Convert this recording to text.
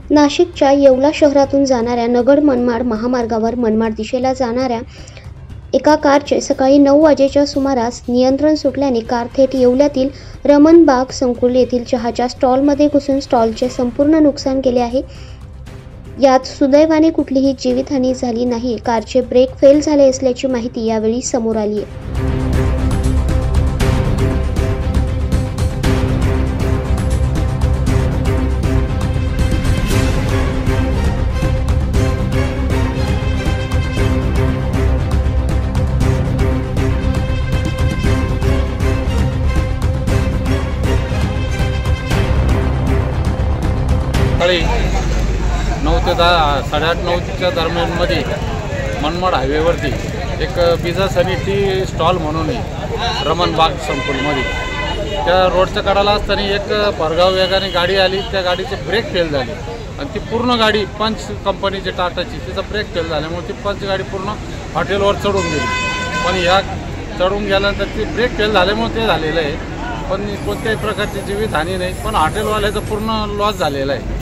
नाशिकच्या येवला शहरातून जाणाऱ्या नगड मनमाड महामार्गावर मनमाड दिशेला जाणाऱ्या एका कारचे सकाळी 9 वाजेच्या सुमारास नियंत्रण सुटल्याने कार थेट येवल्यातील रमणबाग संकुल येथील चहाच्या स्टॉलमध्ये घुसून स्टॉलचे संपूर्ण नुकसान केले आहे। यात सुदैवाने कुठलीही जीवितहानी झाली नाही। कारचे ब्रेक फेल झाले असल्याची माहिती यावेळी समोर आली आहे। सकाळी 9 ते 10 8:30 9च्या दरम्यानमध्ये मनमाड हायवेवरती एक पिझ्झा सनी टी स्टॉल म्हणून आहे रमणबाग संकुलमध्ये। त्या रोडच्या कडाला असताना एक भरधाव वेगाने गाडी आली। त्या गाडीचे ब्रेक फेल झाले आणि ती पूर्ण गाडी पंच कंपनीची टाटाची तिचा ब्रेक फेल झाल्यामुळे ती पंच गाडी पूर्ण हॉटेलवर चढून गेली। पण या चढून गेल्यानंतर ती ब्रेक फेल झाल्यामुळे ते झालेलं आहे। पण कोणत्याही प्रकारची जीवितहानी नाही, पण हॉटेलवाल्याचा पूर्ण लॉस झालेला आहे।